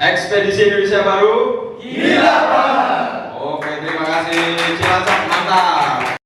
Ekspedisi Indonesia Baru. Gila banget. Oke, terima kasih Cilacap, mantap.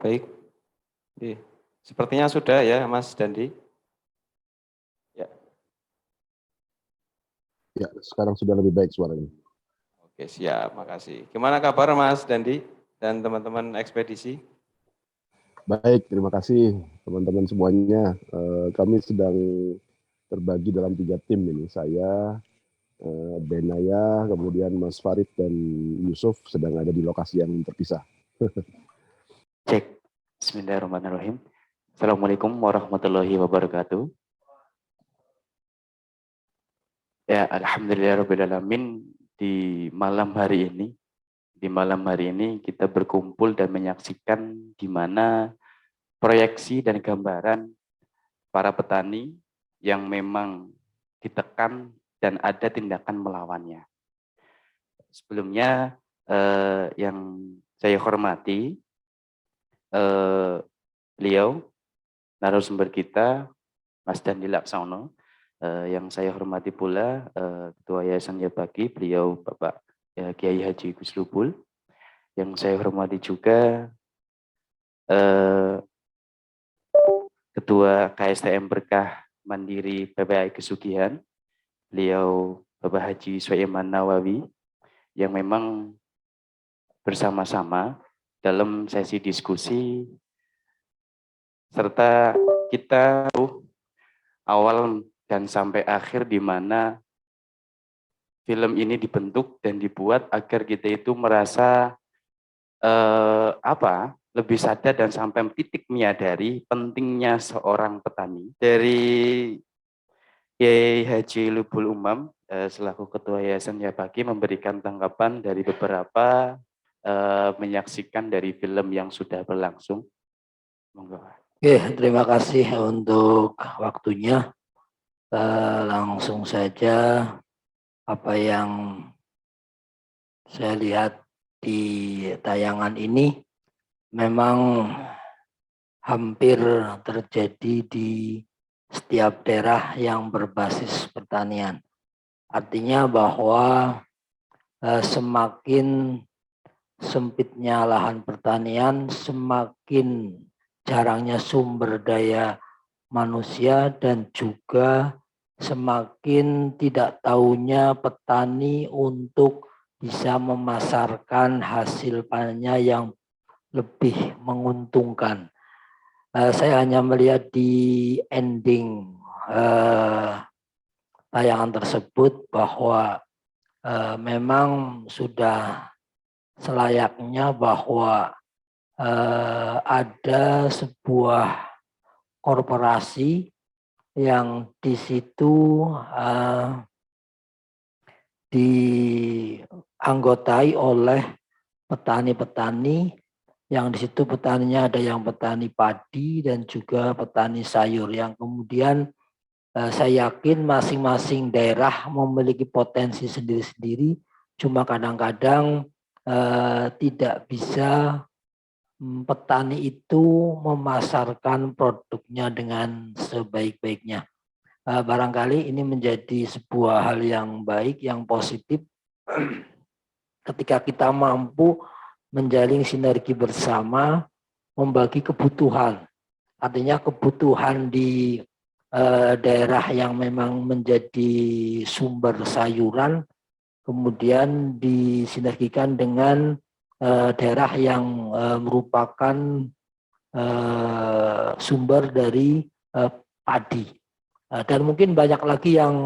Baik, sepertinya sudah ya Mas Dandi. Ya. Ya, sekarang sudah lebih baik suaranya. Oke, siap, makasih. Gimana kabar Mas Dandi dan teman-teman ekspedisi? Baik, terima kasih teman-teman semuanya. Kami sedang terbagi dalam 3 tim ini. Saya, Benaya, kemudian Mas Farid dan Yusuf sedang ada di lokasi yang terpisah. Cek. Bismillahirrahmanirrahim. Assalamualaikum warahmatullahi wabarakatuh. Ya, alhamdulillahirrahmanirrahim. Di malam hari ini kita berkumpul dan menyaksikan di mana proyeksi dan gambaran para petani yang memang ditekan dan ada tindakan melawannya. Sebelumnya yang saya hormati beliau narasumber kita Mas Dandi Laksono, yang saya hormati pula Ketua Yayasan Yabagi, beliau Bapak Kiai Haji Gus Lubul, yang saya hormati juga Ketua KSTM Berkah Mandiri PPI Kesugihan, beliau Bapak Haji Sulaiman Nawawi, yang memang bersama-sama dalam sesi diskusi serta kita awal dan sampai akhir di mana film ini dibentuk dan dibuat agar kita itu merasa lebih sadar dan sampai titik menyadari pentingnya seorang petani. Dari Kiai Haji Lubul Umam selaku Ketua Yayasan Yabagi memberikan tanggapan dari beberapa menyaksikan dari film yang sudah berlangsung. Monggo. Oke, terima kasih untuk waktunya. Langsung saja apa yang saya lihat di tayangan ini memang hampir terjadi di setiap daerah yang berbasis pertanian. Artinya bahwa semakin sempitnya lahan pertanian, semakin jarangnya sumber daya manusia, dan juga semakin tidak tahunya petani untuk bisa memasarkan hasil panennya yang lebih menguntungkan. Saya hanya melihat di ending tayangan tersebut bahwa memang sudah selayaknya bahwa ada sebuah korporasi yang di situ dianggotai oleh petani-petani, yang di situ petaninya ada yang petani padi dan juga petani sayur, yang kemudian saya yakin masing-masing daerah memiliki potensi sendiri-sendiri, cuma kadang-kadang tidak bisa petani itu memasarkan produknya dengan sebaik-baiknya. Barangkali ini menjadi sebuah hal yang baik, yang positif ketika kita mampu menjalin sinergi bersama, membagi kebutuhan. Artinya kebutuhan di daerah yang memang menjadi sumber sayuran, kemudian disinergikan dengan daerah yang merupakan sumber dari padi. Dan mungkin banyak lagi yang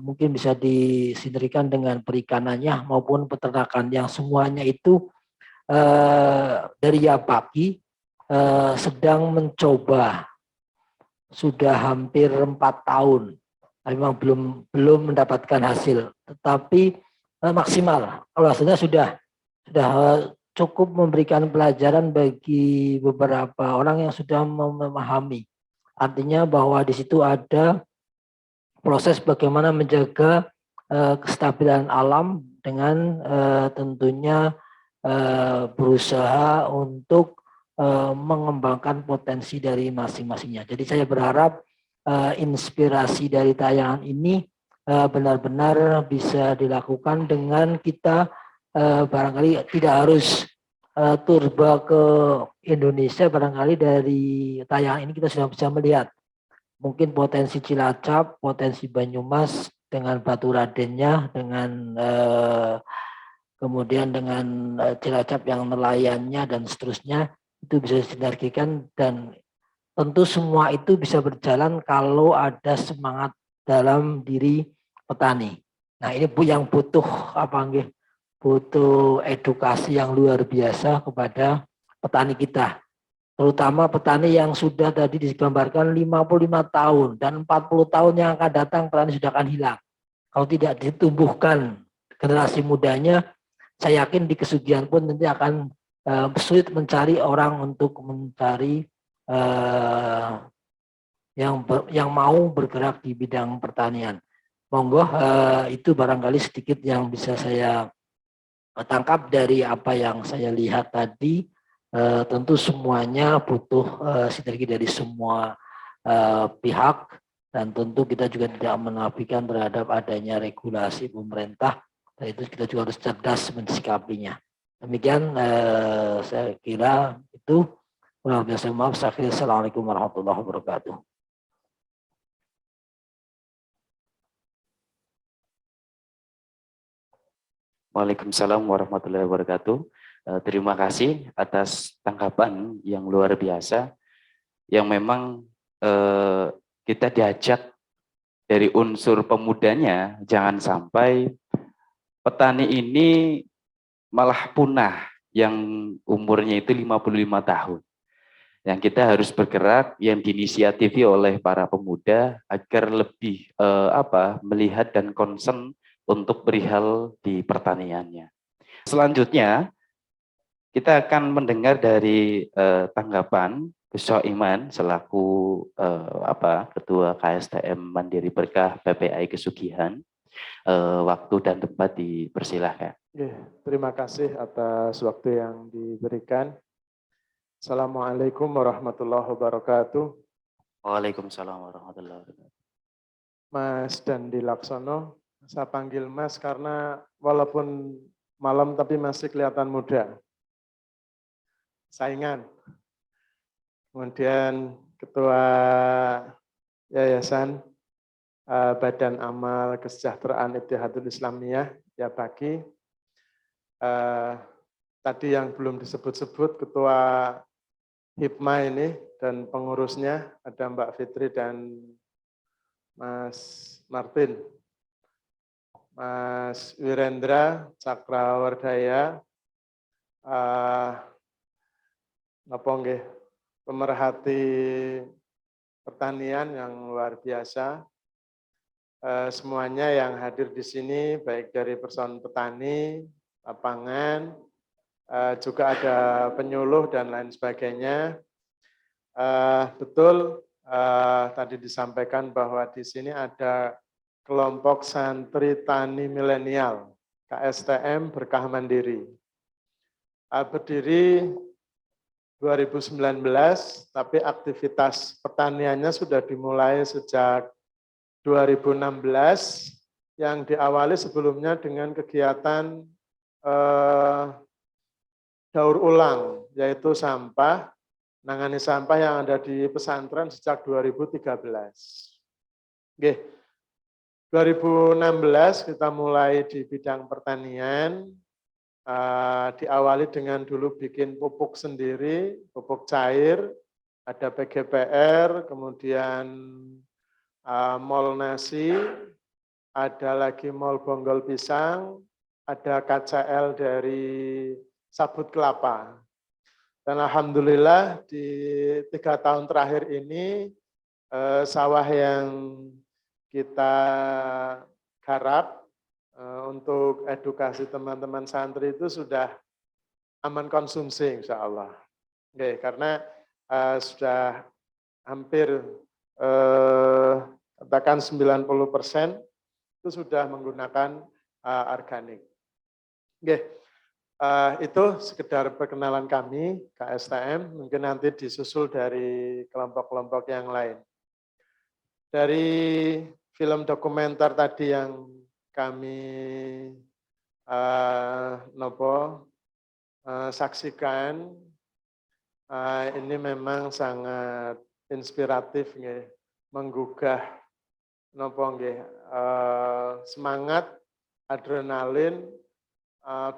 mungkin bisa disinergikan dengan perikanannya maupun peternakan yang semuanya itu dari Yapaki sedang mencoba sudah hampir 4 tahun. Memang belum mendapatkan hasil, tetapi maksimal. Kalau hasilnya sudah cukup memberikan pelajaran bagi beberapa orang yang sudah memahami. Artinya bahwa di situ ada proses bagaimana menjaga kestabilan alam dengan tentunya berusaha untuk mengembangkan potensi dari masing-masingnya. Jadi saya berharap inspirasi dari tayangan ini benar-benar bisa dilakukan dengan kita barangkali tidak harus turba ke Indonesia, barangkali dari tayangan ini kita sudah bisa melihat mungkin potensi Cilacap, potensi Banyumas dengan Batu Radennya, dengan kemudian dengan Cilacap yang nelayannya dan seterusnya, itu bisa disinergikan dan tentu semua itu bisa berjalan kalau ada semangat dalam diri petani. Nah ini yang butuh butuh edukasi yang luar biasa kepada petani kita. Terutama petani yang sudah tadi digambarkan 55 tahun dan 40 tahun yang akan datang petani sudah akan hilang. Kalau tidak ditumbuhkan generasi mudanya, saya yakin di kesugihan pun nanti akan sulit mencari orang untuk mencari yang mau bergerak di bidang pertanian. Monggo itu barangkali sedikit yang bisa saya tangkap dari apa yang saya lihat tadi. Tentu semuanya butuh sinergi dari semua pihak dan tentu kita juga tidak menafikan terhadap adanya regulasi pemerintah dan itu kita juga harus cerdas mensikapinya. Demikian saya kira itu. Maaf, Assalamualaikum warahmatullahi wabarakatuh. Waalaikumsalam warahmatullahi wabarakatuh. Terima kasih atas tanggapan yang luar biasa, yang memang kita diajak dari unsur pemudanya, jangan sampai petani ini malah punah yang umurnya itu 55 tahun. Yang kita harus bergerak yang diinisiatifi oleh para pemuda agar lebih melihat dan concern untuk perihal di pertaniannya. Selanjutnya kita akan mendengar dari tanggapan Gus Soiman selaku Ketua KSTM Mandiri Berkah PPI Kesugihan. Waktu dan tempat dipersilahkan. Terima kasih atas waktu yang diberikan. Assalamualaikum warahmatullahi wabarakatuh. Waalaikumsalam warahmatullahi wabarakatuh. Mas Dandi Laksono, saya panggil Mas karena walaupun malam tapi masih kelihatan muda. Saingan. Kemudian Ketua Yayasan Badan Amal Kesejahteraan Ittihadul Islamiyah, Yapaki. Tadi yang belum disebut-sebut Ketua HIPMA ini dan pengurusnya ada Mbak Fitri dan Mas Martin, Mas Wirendra Cakrawardaya, pemerhati pertanian yang luar biasa, semuanya yang hadir di sini baik dari person petani, lapangan, juga ada penyuluh dan lain sebagainya. Betul tadi disampaikan bahwa di sini ada kelompok santri tani milenial KSTM Berkah Mandiri. Berdiri 2019, tapi aktivitas pertaniannya sudah dimulai sejak 2016, yang diawali sebelumnya dengan kegiatan daur ulang, yaitu sampah, nangani sampah yang ada di pesantren sejak 2013. Oke, 2016 kita mulai di bidang pertanian, diawali dengan dulu bikin pupuk sendiri, pupuk cair, ada PGPR, kemudian mall nasi, ada lagi mall Bonggol Pisang, ada KCL dari Sabut Kelapa. Dan alhamdulillah di 3 tahun terakhir ini sawah yang kita garap untuk edukasi teman-teman santri itu sudah aman konsumsi insya Allah. Oke, karena sudah hampir katakan 90% itu sudah menggunakan organik. Oke, itu sekedar perkenalan kami KSTM, mungkin nanti disusul dari kelompok-kelompok yang lain. Dari film dokumenter tadi yang kami saksikan, ini memang sangat inspiratif, menggugah semangat, adrenalin,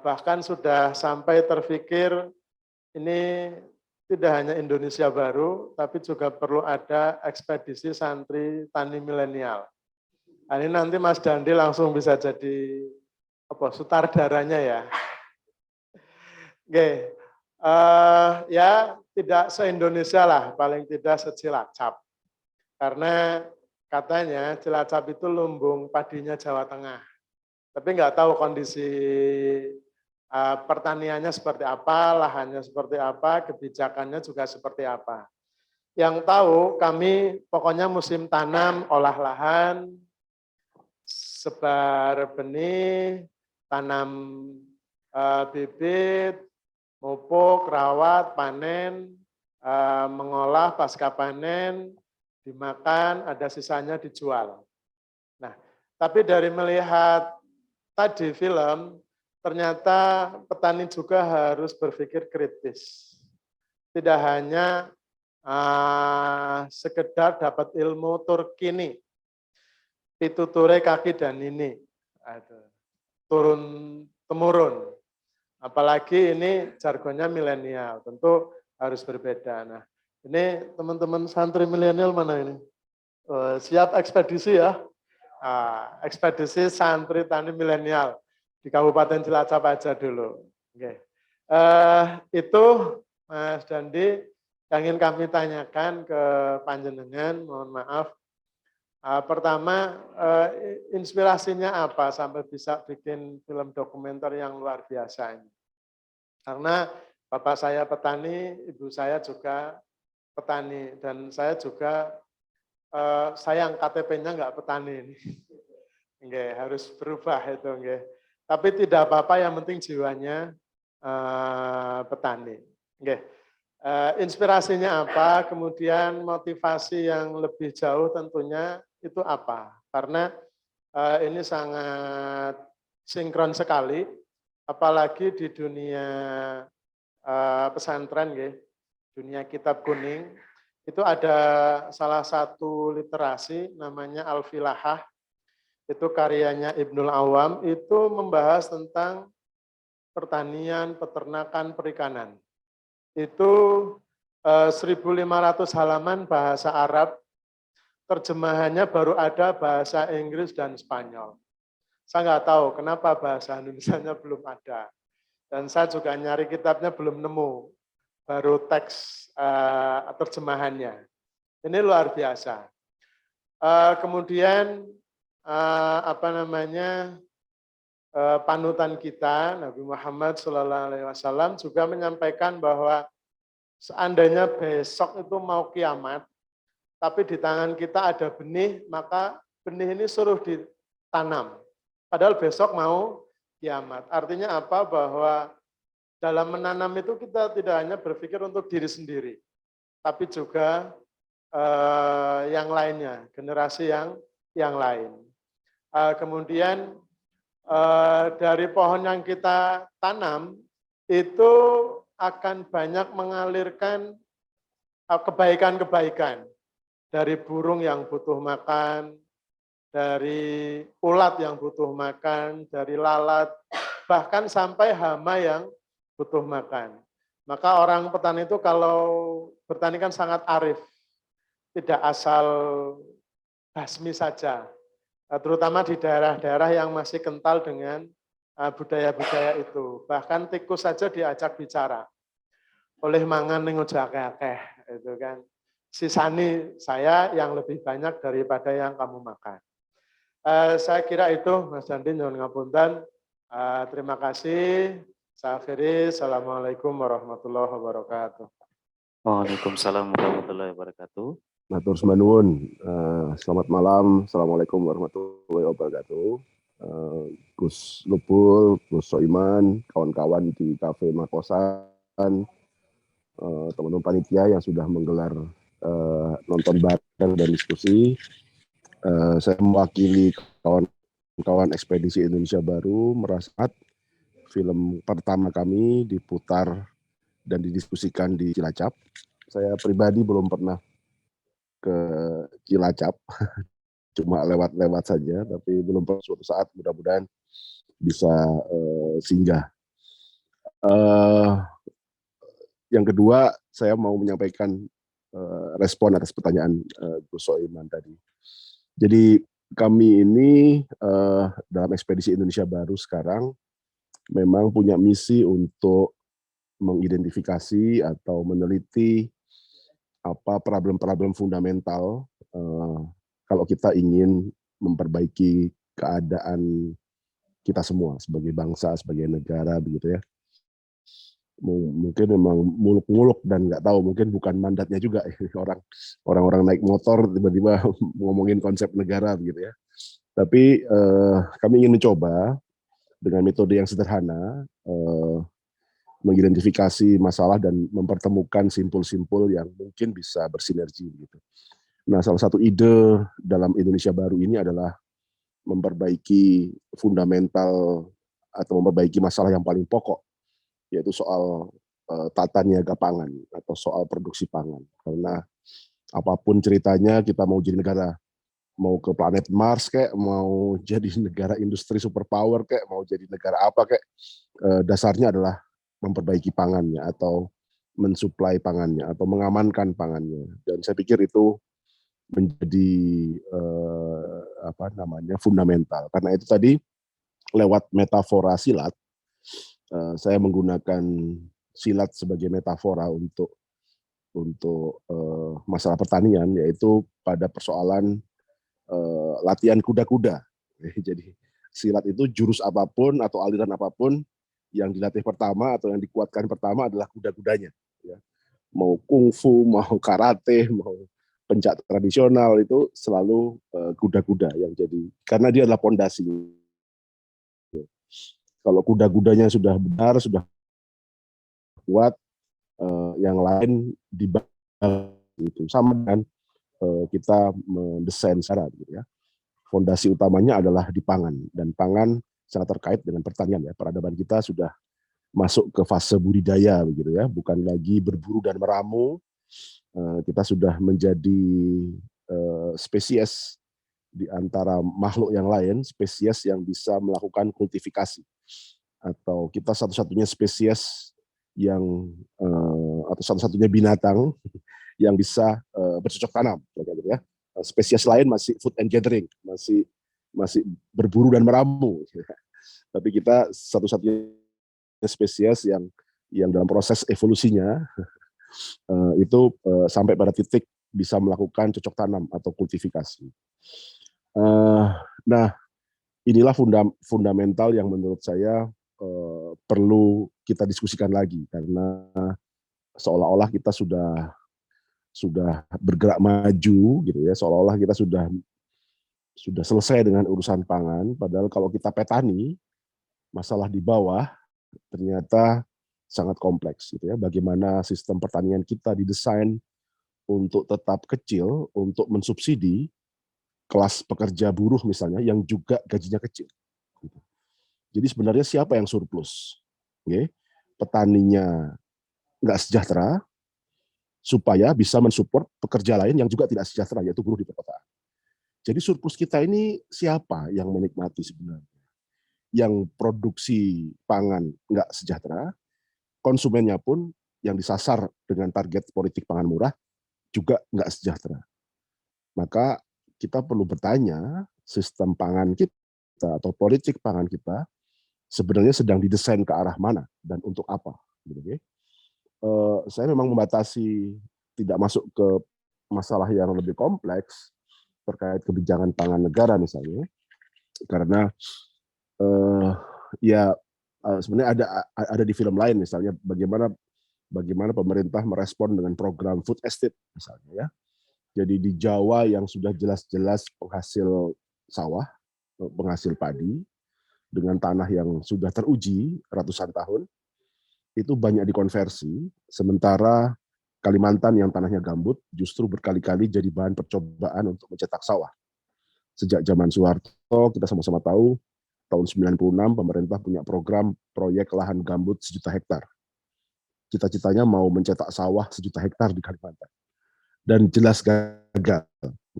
bahkan sudah sampai terpikir ini tidak hanya Indonesia baru, tapi juga perlu ada ekspedisi santri tani milenial. Nah, ini nanti Mas Dandi langsung bisa jadi sutradaranya ya. Oke, ya tidak se-Indonesia lah, paling tidak se-Cilacap. Karena katanya Cilacap itu lumbung padinya Jawa Tengah. Tapi nggak tahu kondisi pertaniannya seperti apa, lahannya seperti apa, kebijakannya juga seperti apa. Yang tahu kami pokoknya musim tanam, olah lahan, sebar benih, tanam bibit, mupuk, rawat, panen, mengolah pasca panen, dimakan, ada sisanya dijual. Nah, tapi dari melihat tadi film, ternyata petani juga harus berpikir kritis. Tidak hanya sekedar dapat ilmu turkini, pituture kaki dan ini, turun temurun. Apalagi ini jargonnya milenial, tentu harus berbeda. Nah, ini teman-teman santri milenial mana ini? Siap ekspedisi ya? Ekspedisi santri tani milenial di Kabupaten Cilacap aja dulu. Oke. Itu Mas Dandi yang ingin kami tanyakan ke panjenengan, mohon maaf. Pertama, inspirasinya apa sampai bisa bikin film dokumenter yang luar biasa ini? Karena bapak saya petani, ibu saya juga petani, dan saya juga sayang KTP-nya nggak petani ini. Nggak, harus berubah itu. Nggak. Tapi tidak apa-apa, yang penting jiwanya petani. Nggak. Inspirasinya apa, kemudian motivasi yang lebih jauh tentunya itu apa. Karena ini sangat sinkron sekali, apalagi di dunia pesantren, nggak, dunia kitab kuning, itu ada salah satu literasi namanya Al-Filahah, itu karyanya Ibnul Awam, itu membahas tentang pertanian, peternakan, perikanan. Itu 1.500 halaman bahasa Arab, terjemahannya baru ada bahasa Inggris dan Spanyol. Saya nggak tahu kenapa bahasa Indonesianya belum ada. Dan saya juga nyari kitabnya belum nemu, baru teks terjemahannya. Ini luar biasa. Kemudian panutan kita Nabi Muhammad SAW juga menyampaikan bahwa seandainya besok itu mau kiamat, tapi di tangan kita ada benih, maka benih ini suruh ditanam. Padahal besok mau kiamat. Artinya apa? Bahwa dalam menanam itu kita tidak hanya berpikir untuk diri sendiri, tapi juga yang lainnya, generasi yang lain. Kemudian dari pohon yang kita tanam itu akan banyak mengalirkan kebaikan-kebaikan dari burung yang butuh makan, dari ulat yang butuh makan, dari lalat, bahkan sampai hama yang butuh makan. Maka orang petani itu kalau bertani kan sangat arif, tidak asal basmi saja, terutama di daerah-daerah yang masih kental dengan budaya-budaya itu. Bahkan tikus saja diajak bicara. Oleh mangan ning ojo akeh-akeh, itu kan. Sisani saya yang lebih banyak daripada yang kamu makan. Saya kira itu, Mas Dandi, nyuwun ngapunten. Terima kasih. Saya akhiri. Assalamualaikum warahmatullahi wabarakatuh. Waalaikumsalam warahmatullahi wabarakatuh. Matur nuwun. Selamat malam. Assalamualaikum warahmatullahi wabarakatuh. Gus Lupul, Gus Soiman, kawan-kawan di Kafe Makosan, teman-teman panitia yang sudah menggelar nonton bareng dan diskusi. Saya mewakili kawan-kawan Ekspedisi Indonesia Baru merasakan film pertama kami diputar dan didiskusikan di Cilacap. Saya pribadi belum pernah ke Cilacap, cuma lewat-lewat saja, tapi belum pernah. Suatu saat mudah-mudahan bisa singgah. Yang kedua, saya mau menyampaikan respon atas pertanyaan Gus Soiman tadi. Jadi kami ini dalam Ekspedisi Indonesia Baru sekarang memang punya misi untuk mengidentifikasi atau meneliti apa problem-problem fundamental kalau kita ingin memperbaiki keadaan kita semua sebagai bangsa, sebagai negara, begitu ya. Mungkin memang muluk-muluk dan nggak tahu, mungkin bukan mandatnya juga orang-orang naik motor tiba-tiba ngomongin konsep negara begitu ya. Tapi kami ingin mencoba dengan metode yang sederhana mengidentifikasi masalah dan mempertemukan simpul-simpul yang mungkin bisa bersinergi gitu. Nah, salah satu ide dalam Indonesia Baru ini adalah memperbaiki fundamental atau memperbaiki masalah yang paling pokok, yaitu soal tata niaga pangan atau soal produksi pangan. Karena apapun ceritanya, kita mau jadi negara, mau ke planet Mars kayak, mau jadi negara industri superpower kayak, mau jadi negara apa kayak, dasarnya adalah memperbaiki pangannya atau mensuplai pangannya atau mengamankan pangannya. Dan saya pikir itu menjadi fundamental. Karena itu tadi lewat metafora silat, saya menggunakan silat sebagai metafora untuk masalah pertanian, yaitu pada persoalan latihan kuda-kuda. Jadi silat itu jurus apapun atau aliran apapun yang dilatih pertama atau yang dikuatkan pertama adalah kuda-kudanya. Ya. Mau kungfu, mau karate, mau pencak tradisional, itu selalu kuda-kuda yang jadi, karena dia adalah pondasi. Kalau kuda-kudanya sudah benar, sudah kuat, yang lain dibalik itu. Sama dengan kita mendesain syarat gitu ya. Fondasi utamanya adalah di pangan, dan pangan sangat terkait dengan pertanian ya. Peradaban kita sudah masuk ke fase budidaya begitu ya, bukan lagi berburu dan meramu. Kita sudah menjadi spesies di antara makhluk yang lain, spesies yang bisa melakukan kultifikasi, atau kita satu-satunya spesies yang atau satu-satunya binatang yang bisa bercocok tanam gitu ya. Spesies lain masih food and gathering, masih berburu dan meramu. Tapi kita satu-satunya spesies yang dalam proses evolusinya itu sampai pada titik bisa melakukan cocok tanam atau kultifikasi. Nah, inilah fundamental yang menurut saya perlu kita diskusikan lagi, karena seolah-olah kita sudah bergerak maju gitu ya, seolah-olah kita sudah selesai dengan urusan pangan, padahal kalau kita petani, masalah di bawah ternyata sangat kompleks gitu ya. Bagaimana sistem pertanian kita didesain untuk tetap kecil, untuk mensubsidi kelas pekerja buruh misalnya yang juga gajinya kecil. Jadi sebenarnya siapa yang surplus? Okay. Petaninya nggak sejahtera, supaya bisa mensupport pekerja lain yang juga tidak sejahtera, yaitu buruh di perkotaan. Jadi surplus kita ini siapa yang menikmati sebenarnya? Yang produksi pangan nggak sejahtera, konsumennya pun yang disasar dengan target politik pangan murah juga nggak sejahtera. Maka kita perlu bertanya, sistem pangan kita atau politik pangan kita sebenarnya sedang didesain ke arah mana dan untuk apa. Gitu, okay? Saya memang membatasi tidak masuk ke masalah yang lebih kompleks terkait kebijakan pangan negara misalnya, karena sebenarnya ada di film lain misalnya bagaimana pemerintah merespon dengan program food estate misalnya ya. Jadi di Jawa yang sudah jelas-jelas penghasil sawah, penghasil padi dengan tanah yang sudah teruji ratusan tahun, itu banyak dikonversi, sementara Kalimantan yang tanahnya gambut justru berkali-kali jadi bahan percobaan untuk mencetak sawah. Sejak zaman Soeharto, kita sama-sama tahu, tahun 96 pemerintah punya program proyek lahan gambut 1 juta hektar. Cita-citanya mau mencetak sawah 1 juta hektar di Kalimantan. Dan jelas gagal.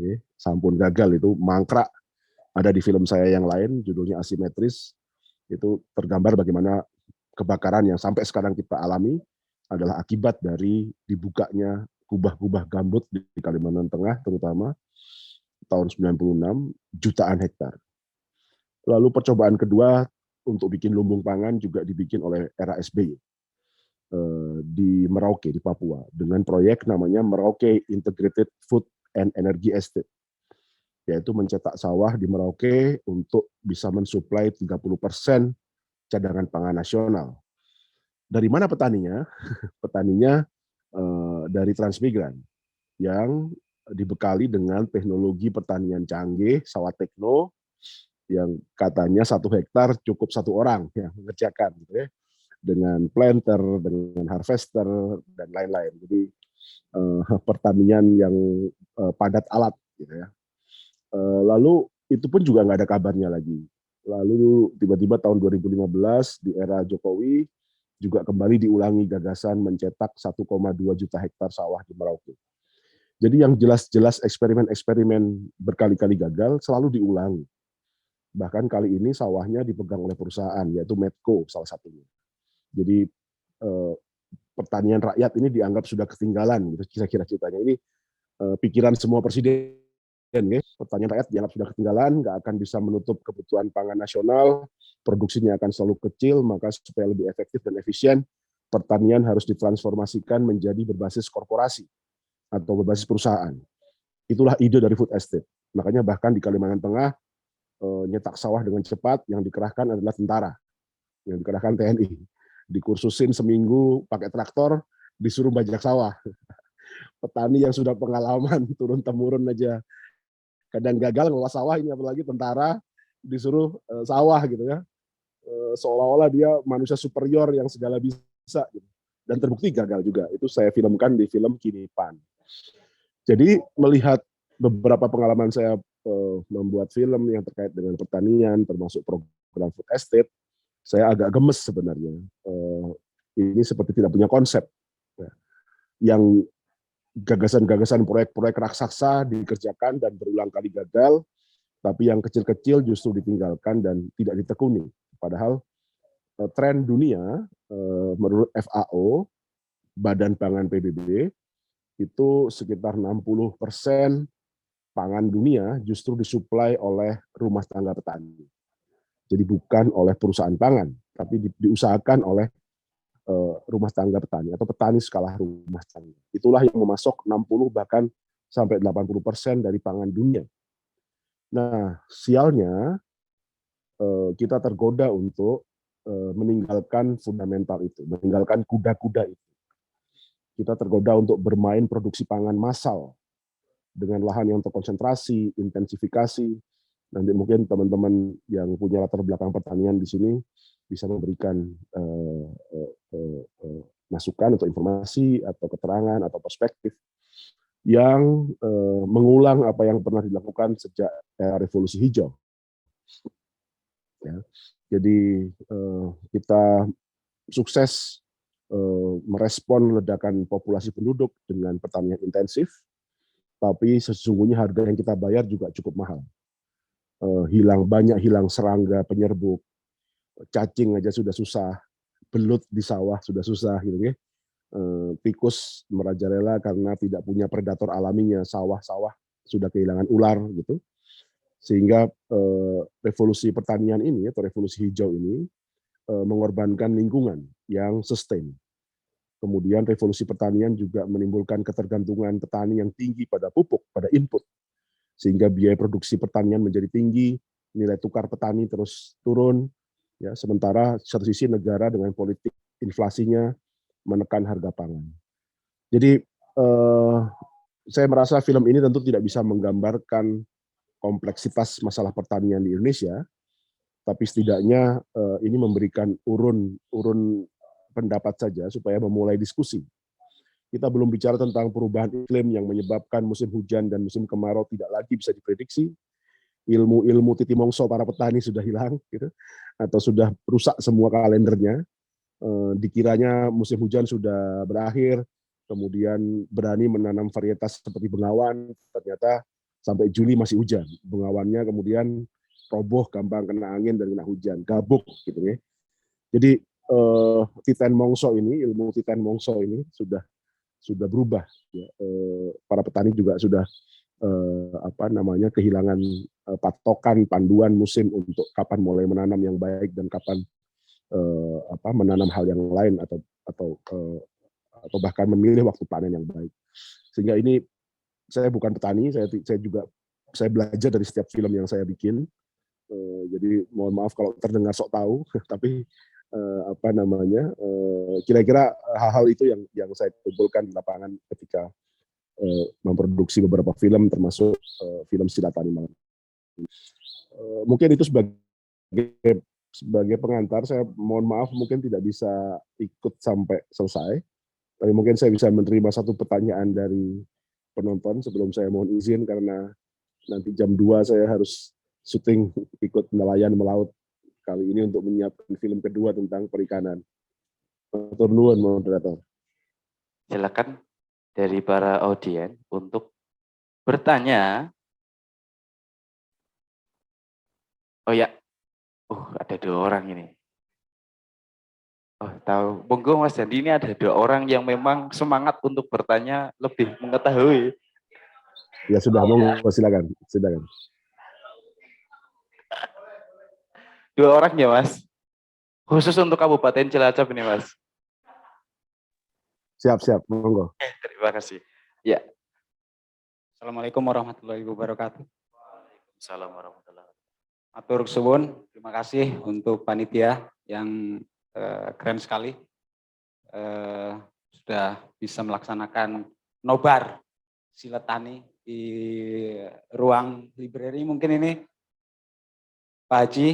Ya, sampun gagal itu, mangkrak. Ada di film saya yang lain, judulnya Asimetris, itu tergambar bagaimana kebakaran yang sampai sekarang kita alami adalah akibat dari dibukanya kubah-kubah gambut di Kalimantan Tengah, terutama tahun 96, jutaan hektar. Lalu percobaan kedua untuk bikin lumbung pangan juga dibikin oleh era SBY di Merauke, di Papua, dengan proyek namanya Merauke Integrated Food and Energy Estate, yaitu mencetak sawah di Merauke untuk bisa mensuplai 30% cadangan pangan nasional. Dari mana petaninya? Petaninya dari Transmigran yang dibekali dengan teknologi pertanian canggih, sawah tekno, yang katanya 1 hektar cukup 1 orang yang mengerjakan, gitu ya, dengan planter, dengan harvester dan lain-lain. Jadi pertanian yang padat alat, gitu ya. Lalu itu pun juga nggak ada kabarnya lagi. Lalu tiba-tiba tahun 2015 di era Jokowi juga kembali diulangi gagasan mencetak 1,2 juta hektar sawah di Merauke. Jadi yang jelas-jelas eksperimen-eksperimen berkali-kali gagal selalu diulangi. Bahkan kali ini sawahnya dipegang oleh perusahaan, yaitu Medco salah satunya. Jadi pertanian rakyat ini dianggap sudah ketinggalan, gitu kira-kira ceritanya. Ini pikiran semua presiden. Pertanian rakyat dianggap sudah ketinggalan, nggak akan bisa menutup kebutuhan pangan nasional, produksinya akan selalu kecil, maka supaya lebih efektif dan efisien, pertanian harus ditransformasikan menjadi berbasis korporasi atau berbasis perusahaan. Itulah ide dari food estate. Makanya bahkan di Kalimantan Tengah, nyetak sawah dengan cepat, yang dikerahkan adalah tentara, yang dikerahkan TNI. Dikursusin seminggu pakai traktor, disuruh bajak sawah. Petani yang sudah pengalaman turun-temurun aja kadang gagal ngelola sawah, ini apalagi tentara disuruh sawah gitu ya, seolah-olah dia manusia superior yang segala bisa gitu. Dan terbukti gagal juga. Itu saya filmkan di film Kinipan. Jadi melihat beberapa pengalaman saya membuat film yang terkait dengan pertanian, termasuk program food estate, saya agak gemes sebenarnya. Ini seperti tidak punya konsep. Yang gagasan-gagasan proyek-proyek raksasa dikerjakan dan berulang kali gagal, tapi yang kecil-kecil justru ditinggalkan dan tidak ditekuni. Padahal tren dunia menurut FAO, Badan Pangan PBB, itu sekitar 60% pangan dunia justru disuplai oleh rumah tangga petani. Jadi bukan oleh perusahaan pangan, tapi diusahakan oleh rumah tangga petani atau petani skala rumah tangga. Itulah yang memasok 60 bahkan sampai 80% dari pangan dunia. Nah, sialnya kita tergoda untuk meninggalkan fundamental itu, meninggalkan kuda-kuda itu. Kita tergoda untuk bermain produksi pangan massal dengan lahan yang terkonsentrasi, intensifikasi. Nanti mungkin teman-teman yang punya latar belakang pertanian di sini bisa memberikan masukan atau informasi atau keterangan atau perspektif yang mengulang apa yang pernah dilakukan sejak era revolusi hijau. Ya. Jadi kita sukses merespon ledakan populasi penduduk dengan pertanian intensif, tapi sesungguhnya harga yang kita bayar juga cukup mahal. Hilang serangga penyerbuk, cacing aja sudah susah, belut di sawah sudah susah gitu ya. Tikus merajalela karena tidak punya predator alaminya, sawah-sawah sudah kehilangan ular gitu. Sehingga revolusi pertanian ini atau revolusi hijau ini mengorbankan lingkungan yang sustain. Kemudian revolusi pertanian juga menimbulkan ketergantungan petani yang tinggi pada pupuk, pada input. Sehingga biaya produksi pertanian menjadi tinggi, nilai tukar petani terus turun, ya, sementara satu sisi negara dengan politik inflasinya menekan harga pangan. Jadi saya merasa film ini tentu tidak bisa menggambarkan kompleksitas masalah pertanian di Indonesia, tapi setidaknya ini memberikan urun pendapat saja supaya memulai diskusi. Kita belum bicara tentang perubahan iklim yang menyebabkan musim hujan dan musim kemarau tidak lagi bisa diprediksi. Ilmu titi mongso para petani sudah hilang, gitu, atau sudah rusak semua kalendernya. Dikiranya musim hujan sudah berakhir, kemudian berani menanam varietas seperti bengawan, ternyata sampai Juli masih hujan. Bengawannya kemudian roboh, gampang kena angin dan kena hujan, gabuk gitu ya. Jadi titen mongso ini, ilmu titen mongso ini sudah berubah. Ya. Para petani juga sudah kehilangan patokan panduan musim untuk kapan mulai menanam yang baik dan kapan menanam hal yang lain atau bahkan memilih waktu panen yang baik. Sehingga ini saya bukan petani, saya belajar dari setiap film yang saya bikin. Jadi mohon maaf kalau terdengar sok tahu, tapi kira-kira hal-hal itu yang saya kumpulkan di lapangan ketika memproduksi beberapa film, termasuk film Sila Tani Malam. Mungkin itu sebagai pengantar. Saya mohon maaf mungkin tidak bisa ikut sampai selesai, tapi mungkin saya bisa menerima satu pertanyaan dari penonton sebelum saya mohon izin, karena nanti jam 2 saya harus syuting ikut nelayan melaut kali ini untuk menyiapkan film kedua tentang perikanan. Matur nuwun, moderator. Silakan dari para audien untuk bertanya. Oh ya, ada 2 orang ini. Oh, tahu. Monggo Mas Dandi, ini ada 2 orang yang memang semangat untuk bertanya, lebih mengetahui. Ya sudah, monggo silakan. 2 orang ya Mas. Khusus untuk Kabupaten Cilacap ini Mas. Siap, monggo. Terima kasih. Ya. Assalamualaikum warahmatullahi wabarakatuh. Waalaikumsalam warahmatullahi wabarakatuh. Matur suwun, terima kasih untuk panitia yang keren sekali sudah bisa melaksanakan nobar Sila Tani di ruang library. Mungkin ini Pak Haji,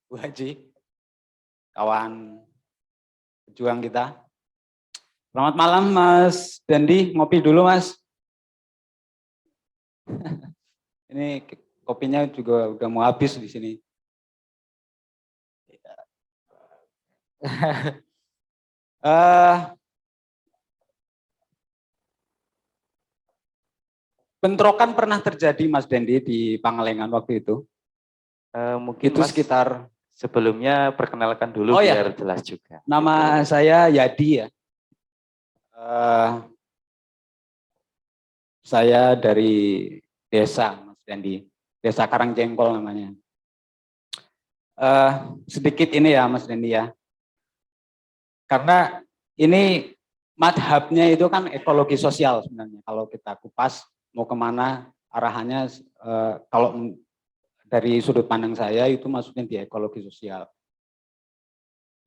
Bu Haji, kawan pejuang kita. Selamat malam Mas Dandi, ngopi dulu Mas. Ini kopinya juga udah mau habis di sini. Bentrokan pernah terjadi Mas Dendi di Pangalengan waktu itu? Mungkin Itu Mas, sekitar, sebelumnya perkenalkan dulu biar jelas juga. nama saya Yadi ya. Saya dari desa Mas Dendi, Desa Karangjengkol namanya. Sedikit ini ya Mas Dendi ya. Karena ini madhabnya itu kan ekologi sosial sebenarnya. Kalau kita kupas mau kemana arahannya, kalau dari sudut pandang saya itu masuknya di ekologi sosial.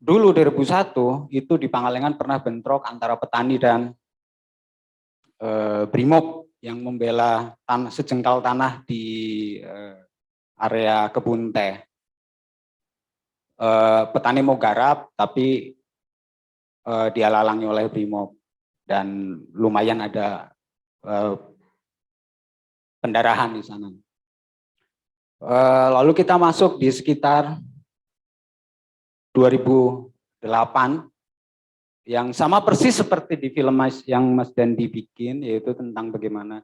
Dulu 2001 itu di Pangalengan pernah bentrok antara petani dan Brimob yang membela sejengkal tanah di area kebun teh. Petani mau garap tapi dihalangi oleh Brimob dan lumayan ada pendarahan di sana. Lalu kita masuk di sekitar 2008 yang sama persis seperti di film yang Mas Dandi bikin, yaitu tentang bagaimana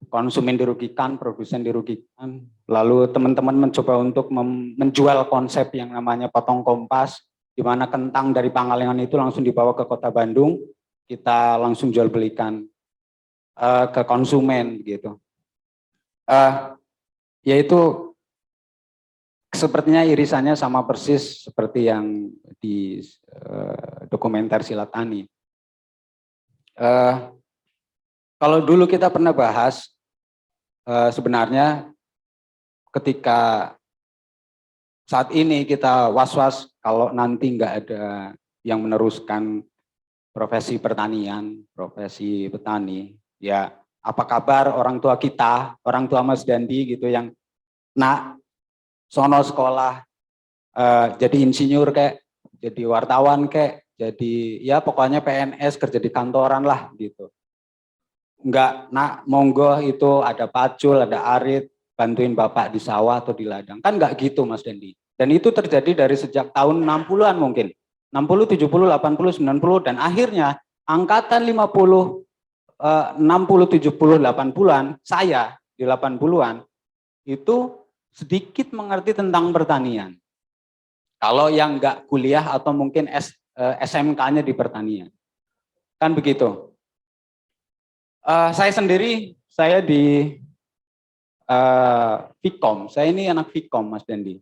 konsumen dirugikan, produsen dirugikan. Lalu teman-teman mencoba untuk menjual konsep yang namanya potong kompas, di mana kentang dari Pangalengan itu langsung dibawa ke kota Bandung, kita langsung jual belikan. ke konsumen gitu. Yaitu sepertinya irisannya sama persis seperti yang di dokumenter Silat Tani. Kalau dulu kita pernah bahas, sebenarnya ketika saat ini kita was-was kalau nanti nggak ada yang meneruskan profesi pertanian, profesi petani, ya apa kabar orang tua kita, orang tua Mas Dandi gitu yang nak sono sekolah, jadi insinyur kayak, jadi wartawan kayak, jadi ya pokoknya PNS kerja di kantoran lah gitu. Enggak, nak monggo itu ada pacul, ada arit, bantuin bapak di sawah atau di ladang. Kan enggak gitu Mas Dendi. Dan itu terjadi dari sejak tahun 60-an mungkin. 60, 70, 80, 90 dan akhirnya angkatan 50, 60, 70, 80-an, saya di 80-an itu sedikit mengerti tentang pertanian. Kalau yang enggak kuliah atau mungkin SMK-nya di pertanian. Kan begitu. Saya sendiri, saya di Vkom. Saya ini anak Vkom, Mas Dendi.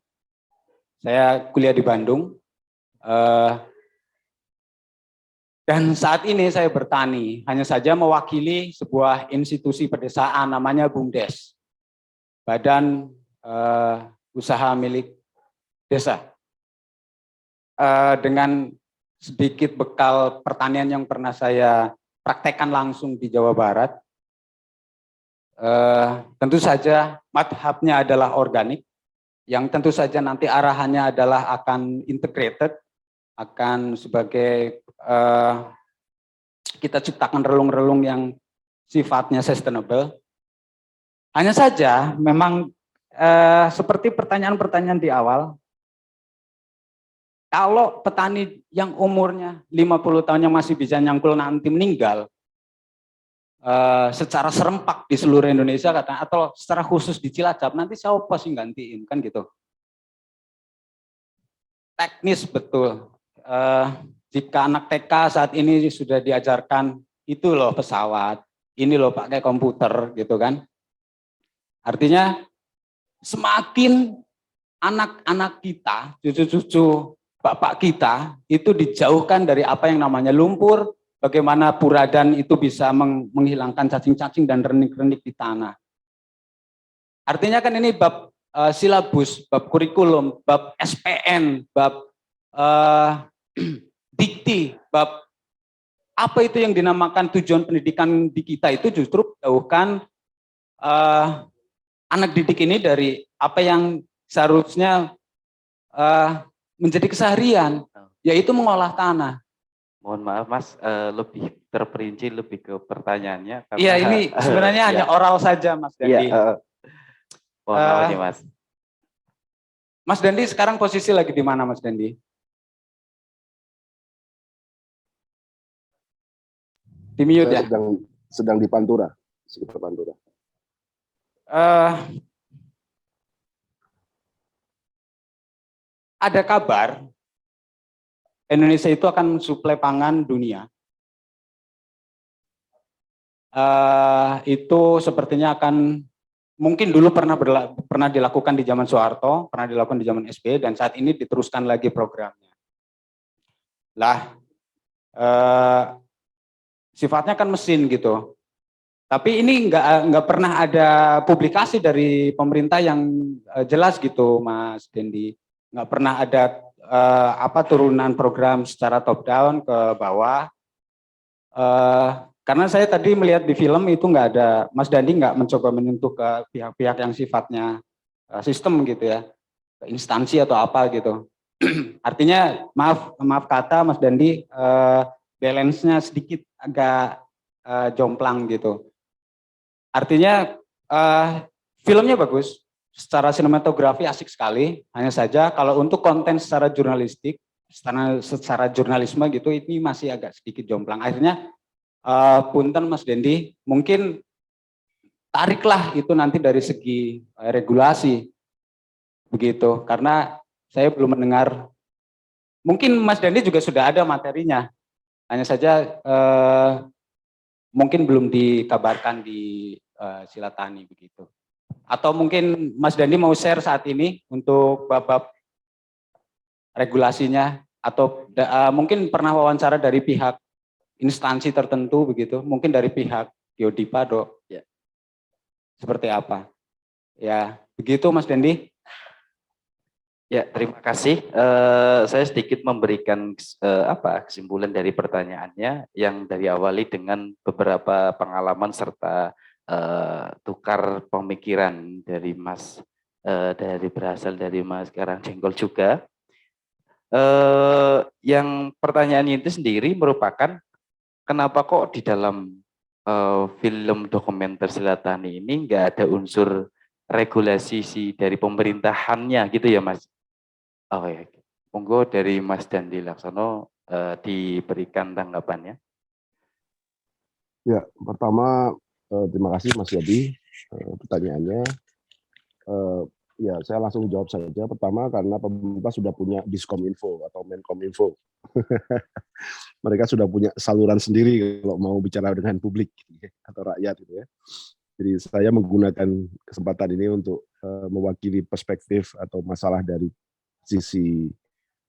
Saya kuliah di Bandung. Dan saat ini saya bertani, hanya saja mewakili sebuah institusi pedesaan namanya BUMDes, Badan Usaha Milik Desa. Dengan sedikit bekal pertanian yang pernah saya praktekkan langsung di Jawa Barat, tentu saja madhabnya adalah organik, yang tentu saja nanti arahannya adalah akan integrated, akan sebagai kita ciptakan relung-relung yang sifatnya sustainable. Hanya saja memang seperti pertanyaan-pertanyaan di awal, kalau petani yang umurnya 50 tahun yang masih bisa nyangkul nanti meninggal, secara serempak di seluruh Indonesia atau secara khusus di Cilacap, nanti siapa sih gantiin, kan gitu. Teknis betul. Jika anak TK saat ini sudah diajarkan, itu loh pesawat, ini loh pakai komputer gitu kan. Artinya semakin anak-anak kita, cucu-cucu bapak kita itu dijauhkan dari apa yang namanya lumpur, bagaimana puradan itu bisa menghilangkan cacing-cacing dan renik-renik di tanah. Artinya kan ini bab silabus, bab kurikulum, bab SPN, bab dikti, bab apa itu yang dinamakan tujuan pendidikan di kita itu justru jauhkan anak didik ini dari apa yang seharusnya menjadi keseharian, yaitu mengolah tanah. Mohon maaf Mas, lebih terperinci lebih ke pertanyaannya. Iya, ini sebenarnya hanya oral saja Mas Dandi. Mohon maaf nih Mas. Mas Dandi sekarang posisi lagi di mana Mas Dandi? Di mute ya? Sedang di Pantura, sekitar Pantura. Ada kabar Indonesia itu akan mensuplai pangan dunia. Itu sepertinya akan mungkin dulu pernah dilakukan di zaman Soeharto, pernah dilakukan di zaman SBY, dan saat ini diteruskan lagi programnya. Lah, sifatnya kan mesin gitu. Tapi ini nggak pernah ada publikasi dari pemerintah yang jelas gitu, Mas Dendi. Nggak pernah ada turunan program secara top down ke bawah. Karena saya tadi melihat di film itu nggak ada, Mas Dandi nggak mencoba menyentuh ke pihak-pihak yang sifatnya sistem gitu ya, ke instansi atau apa gitu. Artinya maaf kata Mas Dandi, balance-nya sedikit agak jomplang gitu. Artinya filmnya bagus, secara sinematografi asik sekali, hanya saja kalau untuk konten secara jurnalistik, secara jurnalisme gitu, ini masih agak sedikit jomplang. Akhirnya punten Mas Dendi, mungkin tariklah itu nanti dari segi regulasi, begitu. Karena saya belum mendengar, mungkin Mas Dendi juga sudah ada materinya, hanya saja mungkin belum dikabarkan di Silatani begitu. Atau mungkin Mas Dandi mau share saat ini untuk bab regulasinya, atau mungkin pernah wawancara dari pihak instansi tertentu begitu, mungkin dari pihak Geodipa, Dok. Ya. Seperti apa? Ya, begitu Mas Dandi. Ya, terima kasih. Saya sedikit memberikan kesimpulan dari pertanyaannya yang dari awali dengan beberapa pengalaman serta tukar pemikiran dari Mas berasal dari Mas Karangjengkol juga. Yang pertanyaannya itu sendiri merupakan kenapa kok di dalam film dokumenter Silatani ini nggak ada unsur regulasi dari pemerintahannya gitu ya Mas? Oh ya, monggo dari Mas Dandi Laksono diberikan tanggapannya. Ya, pertama terima kasih Mas Yadi pertanyaannya. Ya, saya langsung jawab saja. Pertama karena pemerintah sudah punya Diskominfo atau Menkominfo. Mereka sudah punya saluran sendiri kalau mau bicara dengan publik atau rakyat gitu ya. Jadi saya menggunakan kesempatan ini untuk mewakili perspektif atau masalah dari sisi